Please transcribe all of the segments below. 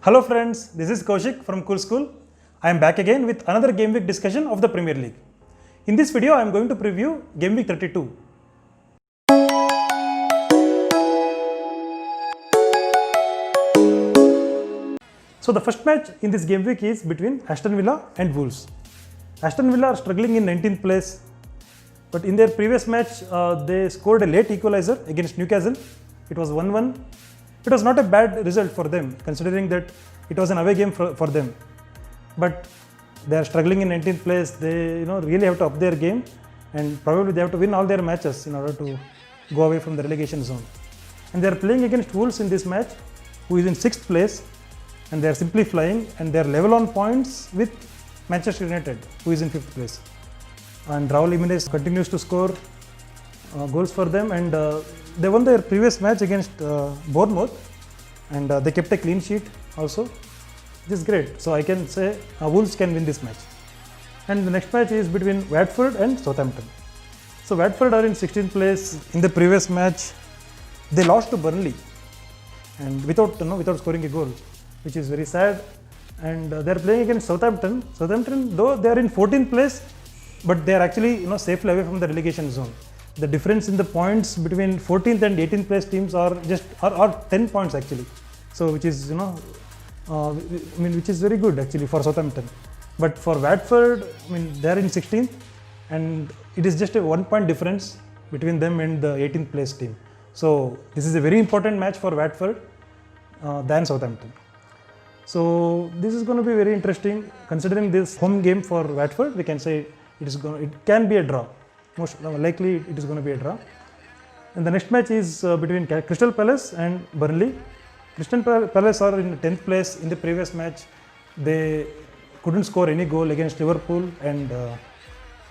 Hello friends, this is Koushik from KoolSchool. I am back again with another game week discussion of the Premier League. In this video, I am going to preview game week 32. So the first match in this game week is between Aston Villa and Wolves. Aston Villa are struggling in 19th place, but in their previous match, they scored a late equalizer against Newcastle. It was 1-1. It was not a bad result for them, considering that it was an away game for them. But they are struggling in 19th place. They really have to up their game, and probably they have to win all their matches in order to go away from the relegation zone. And they are playing against Wolves in this match, who is in 6th place, and they are simply flying, and they are level on points with Manchester United, who is in 5th place. And Raul Jimenez continues to score goals for them, and they won their previous match against Bournemouth, and they kept a clean sheet also, which is great. So I can say Wolves can win this match. And the next match is between Watford and Southampton. So Watford are in 16th place. In the previous match, they lost to Burnley, and without scoring a goal, which is very sad. And they are playing against Southampton. Southampton, though they are in 14th place, but they are actually safely away from the relegation zone. The difference in the points between 14th and 18th place teams are 10 points actually. So which is which is very good actually for Southampton. But for Watford, they are in 16th, and it is just a 1 point difference between them and the 18th place team. So this is a very important match for Watford than Southampton. So this is going to be very interesting. Considering this home game for Watford, we can say it can be a draw. Most likely it is going to be a draw. And the next match is between Crystal Palace and Burnley. Crystal Palace are in 10th place. In the previous match, they couldn't score any goal against Liverpool and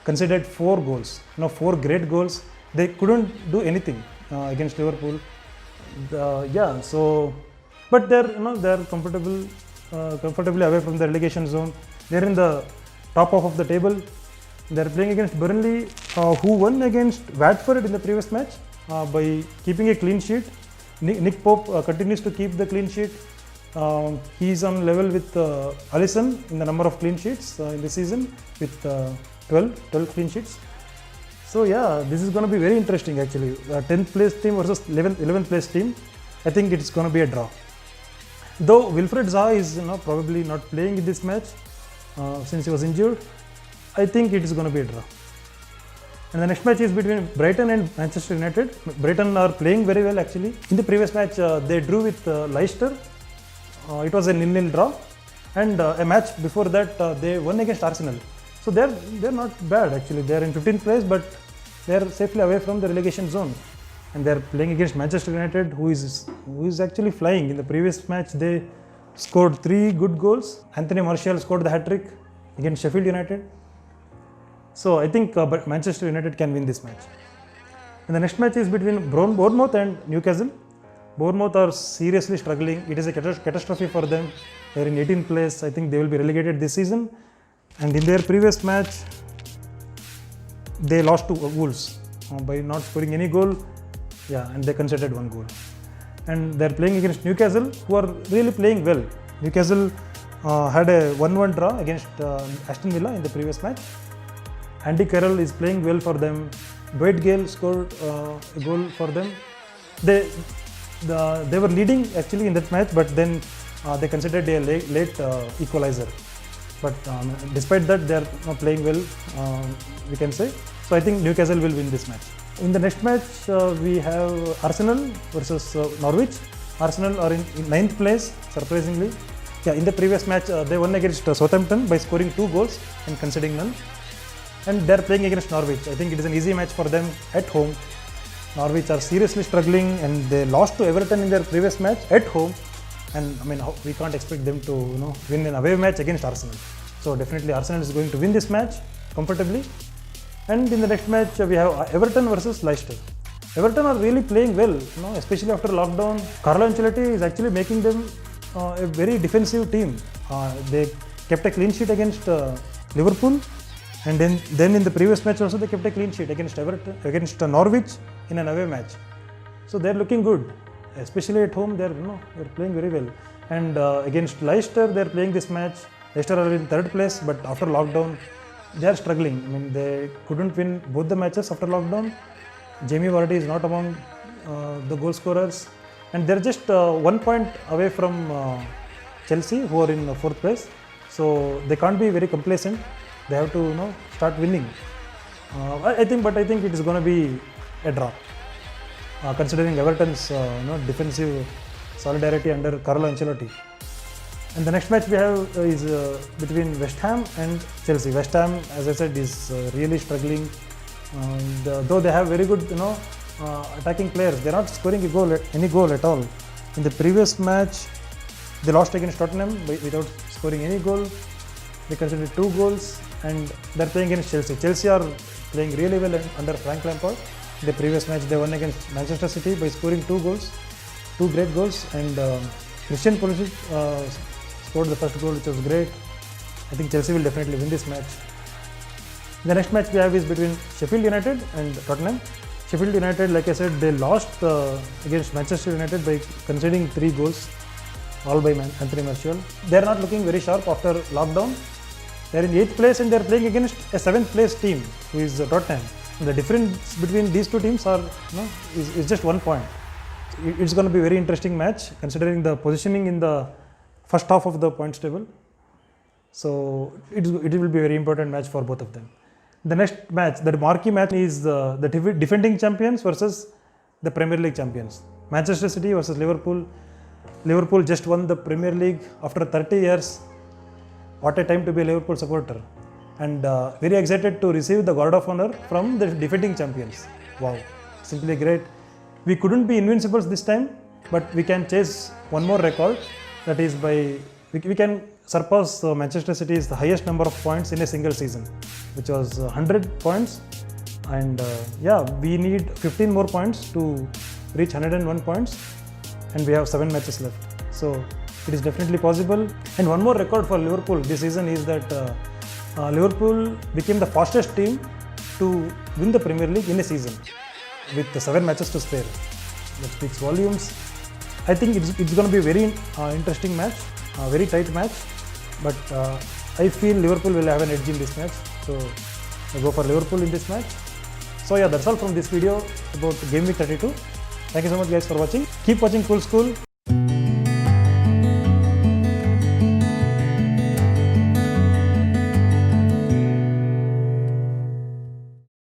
conceded 4 goals. 4 great goals. They couldn't do anything against Liverpool. But they're comfortably away from the relegation zone. They're in the top half of the table. They're playing against Burnley, who won against Watford in the previous match by keeping a clean sheet. Nick Pope continues to keep the clean sheet. He is on level with Alisson in the number of clean sheets in the season with 12 clean sheets. So this is going to be very interesting actually. 10th place team versus 11th place team. I think it's going to be a draw. Though Wilfried Zaha is probably not playing in this match since he was injured, I think it is going to be a draw. And the next match is between Brighton and Manchester United. Brighton are playing very well actually. In the previous match, they drew with Leicester. It was a 0-0 draw. And a match before that, they won against Arsenal. So they're not bad actually. They're in 15th place, but they're safely away from the relegation zone. And they're playing against Manchester United, who is actually flying. In the previous match, they scored 3 good goals. Anthony Martial scored the hat-trick against Sheffield United. So I think Manchester United can win this match. And the next match is between Bournemouth and Newcastle. Bournemouth are seriously struggling. It is a catastrophe for them. They are in 18th place. I think they will be relegated this season. And in their previous match, they lost to Wolves by not scoring any goal. And they conceded 1 goal. And they are playing against Newcastle, who are really playing well. Newcastle had a 1-1 draw against Aston Villa in the previous match. Andy Carroll is playing well for them. Dwight Gale scored a goal for them. They were leading actually in that match, but then they considered a late equalizer. But despite that, they are playing well, we can say. So I think Newcastle will win this match. In the next match, we have Arsenal versus Norwich. Arsenal are in 9th place, surprisingly. In the previous match, they won against Southampton by scoring 2 goals and conceding none. And they're playing against Norwich. I think it is an easy match for them at home. Norwich are seriously struggling, and they lost to Everton in their previous match at home. And we can't expect them to win an away match against Arsenal. So definitely Arsenal is going to win this match comfortably. And in the next match, we have Everton versus Leicester. Everton are really playing well, especially after lockdown. Carlo Ancelotti is actually making them a very defensive team. They kept a clean sheet against Liverpool. And then in the previous match also they kept a clean sheet against Norwich in an away match. So they're looking good, especially at home. They're playing very well. And against Leicester, they are playing this match. Leicester are in third place, but after lockdown, they are struggling. I mean, they couldn't win both the matches after lockdown. Jamie Vardy is not among the goal scorers, and they're just 1 point away from Chelsea, who are in fourth place. So they can't be very complacent. They have to start winning. I think it is going to be a draw, considering Everton's defensive solidarity under Carlo Ancelotti. And the next match we have is between West Ham and Chelsea. West Ham, as I said, is really struggling. And, though they have very good attacking players, they are not scoring any goal at all. In the previous match, they lost against Tottenham without scoring any goal. They conceded 2 goals, and they are playing against Chelsea. Chelsea are playing really well under Frank Lampard. In the previous match, they won against Manchester City by scoring 2 goals, 2 great goals, and Christian Pulisic scored the first goal, which was great. I think Chelsea will definitely win this match. The next match we have is between Sheffield United and Tottenham. Sheffield United, like I said, they lost against Manchester United by conceding 3 goals, all by Anthony Martial. They are not looking very sharp after lockdown. They are in 8th place and they are playing against a 7th place team, who is Tottenham. The difference between these two teams is just 1 point. It's going to be a very interesting match, considering the positioning in the first half of the points table. So it will be a very important match for both of them. The next match, the marquee match, is the defending champions versus the Premier League champions. Manchester City versus Liverpool. Liverpool just won the Premier League after 30 years. What a time to be a Liverpool supporter. And very excited to receive the Guard of Honor from the defending champions. Wow, simply great. We couldn't be invincibles this time, but we can chase one more record. That is we can surpass Manchester City's highest number of points in a single season, which was 100 points. And we need 15 more points to reach 101 points, and we have 7 matches left. So it is definitely possible. And one more record for Liverpool this season is that Liverpool became the fastest team to win the Premier League in a season with 7 matches to spare. That speaks volumes. I think it's going to be a very interesting match, a very tight match, but I feel Liverpool will have an edge in this match. So I go for Liverpool in this match. So yeah, that's all from this video about Game Week 32. Thank you so much guys for watching. Keep watching KoolSchool.